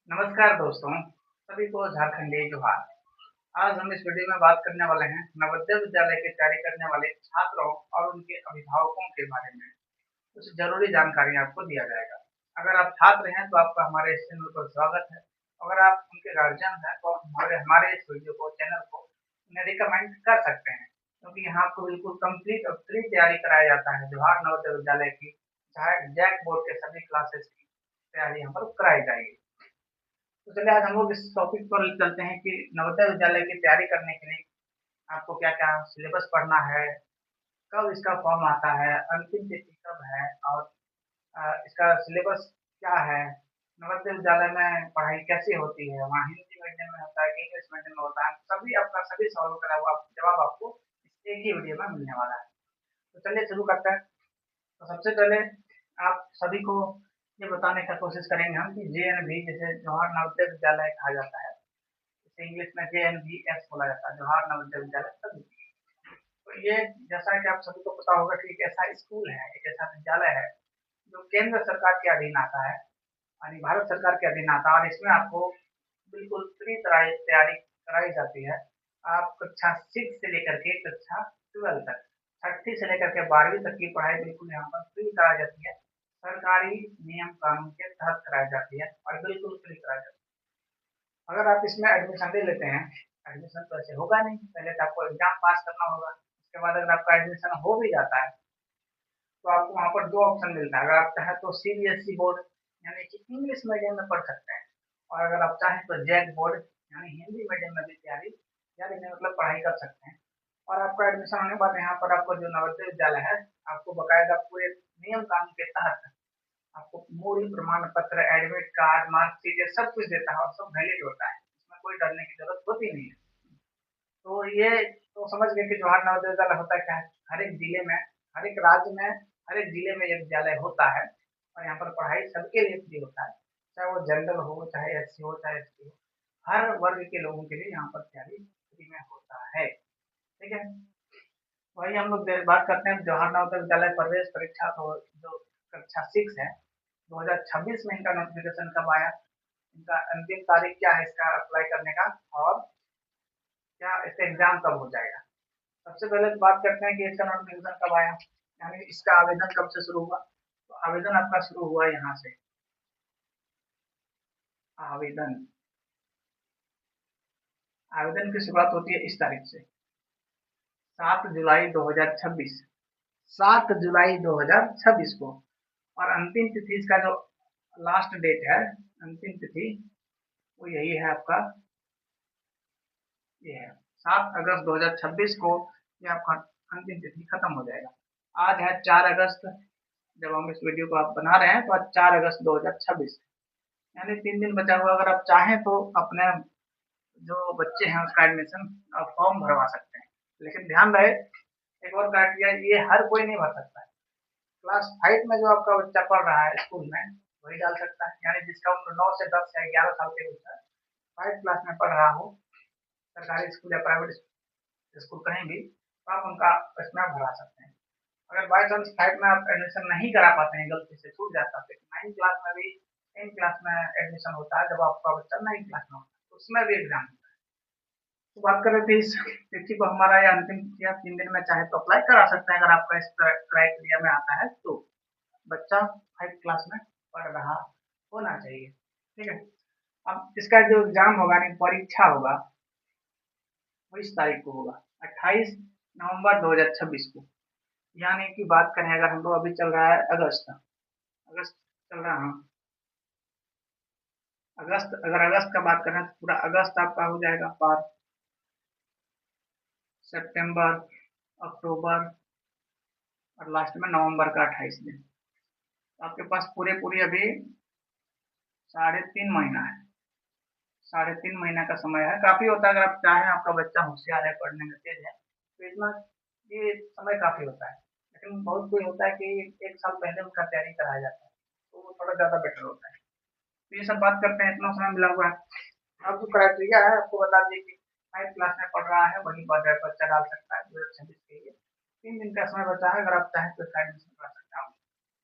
नमस्कार दोस्तों, सभी को झारखंडी जोहार। आज हम इस वीडियो में बात करने वाले हैं नवोदय विद्यालय की तैयारी करने वाले छात्रों और उनके अभिभावकों के बारे में। कुछ जरूरी जानकारी आपको दिया जाएगा। अगर आप छात्र हैं तो आपका हमारे इस चैनल पर स्वागत है। अगर आप उनके गार्जियन हैं तो हमारे हमारे इस वीडियो को चैनल को उन्हें रिकमेंड कर सकते हैं, क्योंकि यहाँ आपको बिल्कुल कंप्लीट और फ्री तैयारी कराया जाता है। जवाहर नवोदय विद्यालय की चाहे जैक बोर्ड के सभी क्लासेस की तैयारी यहाँ पर कराई जाएगी। तो चलिए आज हम लोग इस टॉपिक पर चलते हैं कि नवोदय विद्यालय की तैयारी करने के लिए आपको क्या-क्या सिलेबस पढ़ना है, कब इसका फॉर्म आता है, अंतिम तिथि कब है और इसका सिलेबस क्या है, नवोदय विद्यालय में पढ़ाई कैसे होती है, वहाँ हिंदी मीडियम में होता है कि इंग्लिश मीडियम में होता है, सभी सवालों का जवाब आपको इस एक ही वीडियो में मिलने वाला है। तो चलिए शुरू करते हैं। तो सबसे पहले आप सभी को ये बताने का कोशिश करेंगे हम कि JNV जैसे जवाहर नवोदय विद्यालय कहा जाता है, इसे इंग्लिश में JNVS बोला जाता है, जवाहर नवोदय विद्यालय समिति। तो ये जैसा कि आप सभी को पता होगा कि एक ऐसा स्कूल है, एक ऐसा विद्यालय है जो केंद्र सरकार के अधीन आता है, यानी भारत सरकार के अधीन आता है और इसमें आपको बिल्कुल फ्री तरह तैयारी कराई जाती है। आप कक्षा 6 से लेकर के कक्षा 12 तक, छठी से लेकर के 12वीं तक की पढ़ाई बिल्कुल यहाँ पर फ्री कराई जाती है। सरकारी नियम कानून के तहत कराई जाती है और बिल्कुल फ्री कराई जाती है। अगर आप इसमें एडमिशन ले लेते हैं, एडमिशन तो ऐसे होगा नहीं, पहले तो आपको एग्जाम पास करना होगा। उसके बाद अगर आपका एडमिशन हो भी जाता है तो आपको वहाँ पर 2 ऑप्शन मिलता है। अगर आप चाहें तो CBSE बोर्ड यानी कि इंग्लिश मीडियम में पढ़ सकते हैं, और अगर आप चाहें तो जैक बोर्ड यानी हिंदी मीडियम में भी तैयारी यानी मतलब पढ़ाई कर सकते हैं। और आपका एडमिशन होने के बाद यहाँ पर आपको जो नवोदय विद्यालय है, आपको बकायदा पूरे नियम कानून के तहत आपको मूल प्रमाण पत्र, एडमिट कार्ड, मार्कशीट ये सब कुछ देता है और सब वैलिड होता है। इसमें कोई डरने की जरूरत होती नहीं है। तो ये तो समझ गए कि जवाहर नवोदय विद्यालय होता क्या है। हर एक जिले में, हर एक राज्य में, हर एक जिले में ये विद्यालय होता है और यहाँ पर पढ़ाई सबके लिए फ्री होता है, चाहे वो जनरल हो, चाहे SC हो, चाहे ST हो। हर वर्ग के लोगों के लिए यहाँ पर तैयारी फ्री में होता है। ठीक है, वही हम लोग बात करते हैं जवाहर नवोदय विद्यालय प्रवेश परीक्षा। तो जो कक्षा 6 है, 2026 में इनका नोटिफिकेशन कब आया, इनका अंतिम तारीख क्या है इसका अप्लाई करने का, और क्या इसका एग्जाम कब हो जाएगा। सबसे पहले तो बात करते हैं कि इसका नोटिफिकेशन कब आया, यानी इसका आवेदन कब से शुरू हुआ। तो आवेदन आपका शुरू हुआ यहाँ से। आवेदन आवेदन की शुरुआत होती है इस तारीख से, 7 जुलाई 2026, 7 जुलाई 2026 को। और अंतिम तिथि इसका जो लास्ट डेट है, अंतिम तिथि वो यही है आपका, ये है 7 अगस्त 2026 को ये आपका अंतिम तिथि खत्म हो जाएगा। आज है 4 अगस्त, जब हम इस वीडियो को आप बना रहे हैं तो आज 4 अगस्त 2026, यानी 3 दिन बचा हुआ। अगर आप चाहें तो अपने जो बच्चे हैं उसका एडमिशन फॉर्म भरवा सकते हैं, लेकिन ध्यान रहे एक और क्राइटेरिया, ये हर कोई नहीं भर सकता है। क्लास 5 में जो आपका बच्चा पढ़ रहा है स्कूल में वही डाल सकता है, यानी जिसका उम्र 9 से 10 या 11 साल के बीच है, 5 क्लास में पढ़ रहा हो, सरकारी स्कूल या प्राइवेट स्कूल कहीं भी, तो आप उनका इसमें भरा सकते हैं। अगर बाई चांस 5 में आप एडमिशन नहीं करा पाते हैं, गलती से छूट जाता है, तो 9 क्लास में भी 10 क्लास में एडमिशन होता है, जब आपका बच्चा 9 क्लास में होता है उसमें भी एग्जाम होता है। तो बात करें तो इस तिथि को हमारा या अंतिम तिथि 3 दिन में चाहे तो अप्लाई करा सकते हैं, अगर आपका इस क्राइटेरिया में आता है तो बच्चा 5 क्लास में पढ़ रहा होना चाहिए। ठीक है, अब इसका जो एग्जाम होगा नहीं परीक्षा होगा वो इस तारीख को होगा, 28 नवंबर 2026 को। यानी कि बात करें, अगर हम लोग अभी चल रहा है अगस्त, अगस्त चल रहा है, अगस्त, अगर अगस्त का बात करें तो पूरा अगस्त आपका हो जाएगा पार, सितंबर, अक्टूबर और लास्ट में नवंबर का 28 दिन। तो आपके पास पूरे अभी 3.5 महीना है, 3.5 महीना का समय है, काफी होता है। अगर आप चाहें, आपका बच्चा होशियार है, पढ़ने में तेज है, तो इतना ये समय काफी होता है। लेकिन बहुत कोई होता है कि 1 साल पहले उनका तैयारी कराया जाता है, तो वो थोड़ा ज्यादा बेटर होता है। तो ये सब बात करते हैं, इतना समय मिला हुआ है। अब जो क्राइटेरिया है आपको बता दें कि 5 क्लास में पढ़ रहा है वही बच्चा डाल सकता है 2026 के लिए। 3 दिन का समय बचा है, अगर आप चाहें तो इसका एडमिशन करा सकते हैं।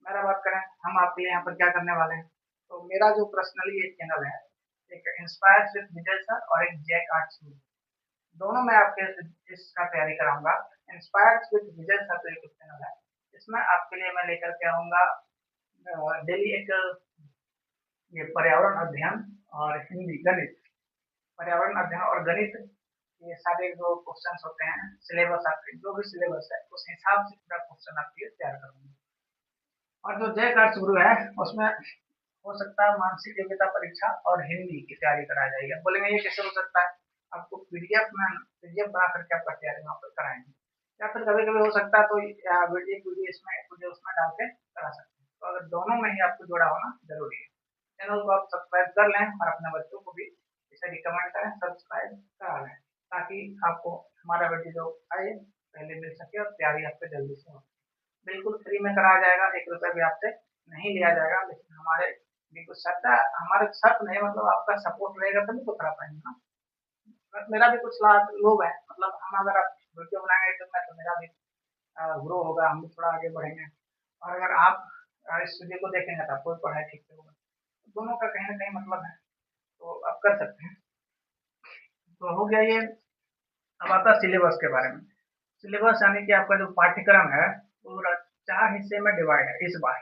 मेरा बात करें, हम आपके लिए यहाँ पर क्या करने वाले हैं, तो मेरा जो पर्सनली एक चैनल है एक इंस्पायर्स विद विजय सर और एक जैक आर्ट्स में, दोनों में आपके इसका तैयारी कराऊंगा। इंस्पायर्स विद विजय सर तो यूट्यूब चैनल है, इसमें आपके लिए मैं लेकर के आऊंगा डेली एक ये पर्यावरण अध्ययन और हिंदी गणित, पर्यावरण अध्ययन और गणित, ये सारे जो क्वेश्चन होते हैं सिलेबस, आपके जो भी सिलेबस है उस हिसाब से पूरा क्वेश्चन आपके लिए तैयार करूंगा। और जो जय कार्ड शुरू है उसमें हो सकता है मानसिक योग्यता परीक्षा और हिंदी की तैयारी कराई जाएगी। आप बोलेंगे ये कैसे हो सकता है, आपको पीडीएफ बना करके आपका तैयारी वहाँ पर कराएंगे, या फिर कभी कभी हो सकता है तो एक वीडियो इसमें एक वीडियो उसमें डाल के करा सकते हैं। तो अगर दोनों में ही आपको जुड़ा होना जरूरी है। चैनल को आप सब्सक्राइब कर लें और अपने बच्चों को भी इसे रिकमेंड करें, सब्सक्राइब करा लें, ताकि आपको हमारा वीडियो जो आए पहले मिल सके और तैयारी आपको जल्दी से हो। बिल्कुल फ्री में कराया जाएगा, 1 रुपया भी आपसे नहीं लिया जाएगा, लेकिन हमारे बिल्कुल शर्त है, हमारे शर्त नहीं मतलब आपका सपोर्ट रहेगा तभी तो करा पाएंगे ना। बस मेरा भी कुछ लोग है, मतलब हम अगर आप वीडियो बनाएंगे तो मेरा भी ग्रो होगा, हम भी थोड़ा आगे बढ़ेंगे। और अगर आप इस वीडियो को देखेंगे तो आपको भी पढ़ाई ठीक से होगा, दोनों का कहीं ना कहीं मतलब है, तो आप कर सकते हैं। तो हो गया ये। अब आता है सिलेबस के बारे में। सिलेबस यानी कि आपका जो पाठ्यक्रम है वो 4 हिस्से में डिवाइड है। इस बार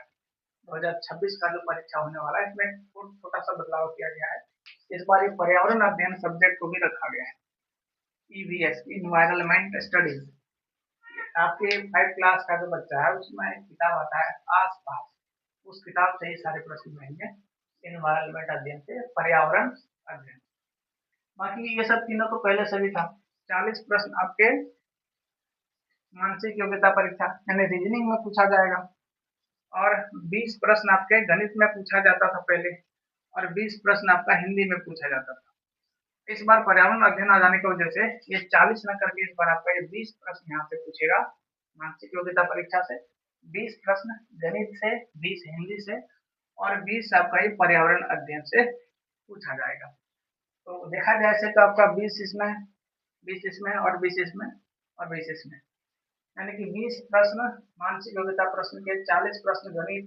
2026 का जो परीक्षा होने वाला है इसमें छोटा सा बदलाव किया गया है। इस बार ये पर्यावरण अध्ययन सब्जेक्ट को भी रखा गया है, ईवीएस, इन्वायरमेंट स्टडीज। आपके 5 क्लास का जो बच्चा है उसमें एक किताब आता है आस पास, उस किताब से ही सारे प्रश्न रहेंगे, इन्वायरमेंट अध्ययन से पर्यावरण अध्ययन। बाकी ये सब तीनों तो पहले से भी था। 40 प्रश्न आपके मानसिक योग्यता परीक्षा यानी रीजनिंग में पूछा जाएगा, और 20 प्रश्न आपके गणित में पूछा जाता था पहले, और 20 प्रश्न आपका हिंदी में पूछा जाता था। इस बार पर्यावरण अध्ययन आ जाने की वजह से ये 40 न करके इस बार आपका ये 20 प्रश्न यहाँ से पूछेगा मानसिक योग्यता परीक्षा से, 20 प्रश्न गणित से, 20 हिंदी से, और 20 आपका ये पर्यावरण अध्ययन से पूछा जाएगा। तो देखा जाए ऐसे तो आपका 20 इसमें, 20 इसमें, और 20 इसमें, और 20 इसमें, यानी कि 20 प्रश्न मानसिक योग्यता प्रश्न के, 40 प्रश्न गणित,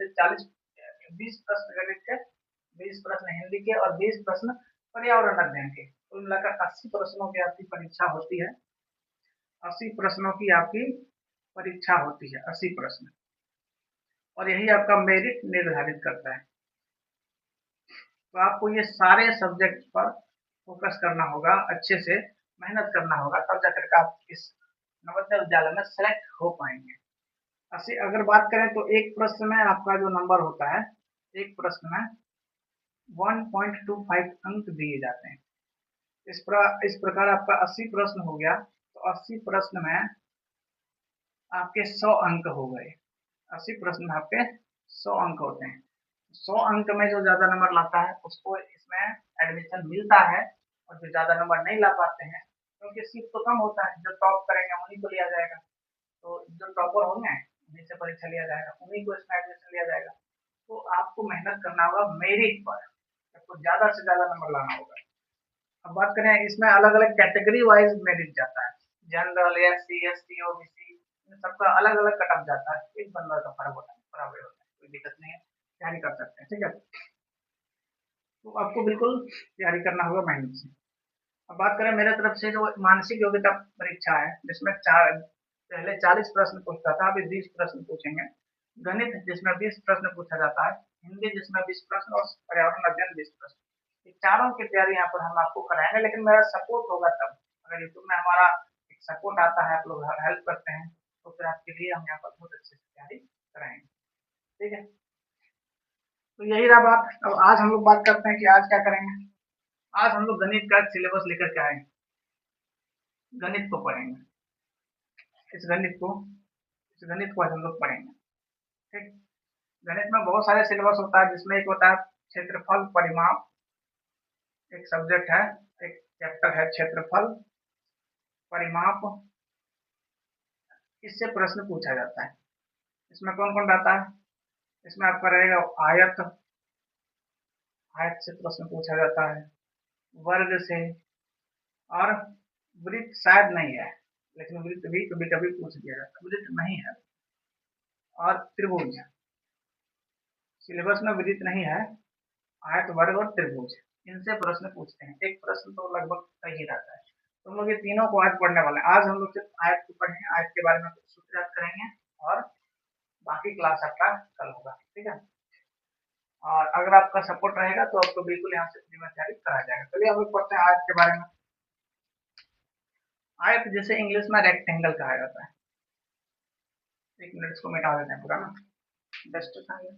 20 प्रश्न गणित के, 20 प्रश्न हिंदी के, और 20 प्रश्न पर्यावरण अध्ययन के, कुल मिलाकर 80 प्रश्नों की आपकी परीक्षा होती है। 80 प्रश्नों की आपकी परीक्षा होती है, 80 प्रश्न, और यही आपका मेरिट निर्धारित करता है। तो आपको ये सारे सब्जेक्ट पर फोकस करना होगा, अच्छे से मेहनत करना होगा, तब जाकर के आप इस नवोदय विद्यालय में सेलेक्ट हो पाएंगे। ऐसे अगर बात करें तो एक प्रश्न में आपका जो नंबर होता है, एक प्रश्न में 1.25 अंक दिए जाते हैं। इस प्रकार आपका 80 प्रश्न हो गया, तो 80 प्रश्न में आपके 100 अंक हो गए। 80 प्रश्न में आपके 100 अंक होते हैं। 100 अंक में जो ज्यादा नंबर लाता है उसको इसमें एडमिशन मिलता है, और जो ज्यादा नंबर नहीं ला पाते हैं, क्योंकि सीट तो कम होता है, जो टॉप करेंगे उन्हीं को लिया जाएगा। तो जो टॉपर होंगे उन्हीं से परीक्षा लिया जाएगा, उन्हीं को इसमें एडमिशन लिया जाएगा। तो आपको मेहनत करना होगा मेरिट पर, आपको ज्यादा से ज्यादा नंबर लाना होगा। अब बात करें, इसमें अलग अलग कैटेगरी वाइज मेरिट जाता है, जनरल, एससी, एसटी, ओबीसी, सबका अलग अलग कटअप जाता है। एक बंदा का फर्क होता है, बराबर होता है, कोई दिक्कत नहीं है, तैयारी कर सकते हैं, ठीक है। तो आपको बिल्कुल तैयारी करना होगा मेहनत से। अब बात करें मेरे तरफ से जो मानसिक योग्यता परीक्षा है, जिसमें पहले 40 प्रश्न पूछता था, अभी 20 प्रश्न पूछेंगे। गणित जिसमें 20 प्रश्न पूछा जाता है, हिंदी जिसमें 20 प्रश्न, और पर्यावरण अध्ययन 20 प्रश्न। ये चारों की तैयारी यहाँ पर हम आपको कराएंगे, लेकिन मेरा सपोर्ट होगा तब, अगर यूट्यूब में हमारा एक सपोर्ट आता है, आप लोग हेल्प करते हैं, तो फिर आपके लिए हम यहाँ पर बहुत अच्छे से तैयारी कराएंगे, ठीक है। तो यही रहा बात। अब आज हम लोग बात करते हैं कि आज क्या करेंगे। आज हम लोग गणित का सिलेबस लेकर के आएंगे, गणित को पढ़ेंगे, इस गणित को इस गणित को आज हम लोग पढ़ेंगे, ठीक। गणित में बहुत सारे सिलेबस होता है, जिसमें एक होता है क्षेत्रफल परिमाप, एक सब्जेक्ट है, एक चैप्टर है क्षेत्रफल परिमाप। इससे प्रश्न पूछा जाता है। इसमें कौन कौन रहता है, इसमें आपका रहेगा आयत, आयत से प्रश्न पूछा जाता है, वर्ग से, और वृत्त शायद नहीं है, लेकिन वृत्त भी कभी कभी पूछ दिया जाता है, वृत्त नहीं है, और त्रिभुज। सिलेबस में वृत्त नहीं है, आयत, वर्ग और त्रिभुज। इनसे प्रश्न पूछते हैं। एक प्रश्न तो लगभग सही ही रहता है। तो हम लोग ये तीनों को आज पढ़ने वाले हैं। आज हम लोग सिर्फ आयत को पढ़ेंगे, आयत के बारे में कुछ सूत्र याद करेंगे और बाकी क्लास आपका कल होगा, ठीक है। और अगर आपका सपोर्ट रहेगा तो आपको बिल्कुल यहाँ से फ्री में तैयारी कराया जाएगा। चलिए हम लोग पढ़ते हैं आयत के बारे में। आयत जैसे इंग्लिश में रेक्टेंगल कहा जाता है। एक मिनट इसको मिटा देते हैं पूरा ना, बेस्ट था ये।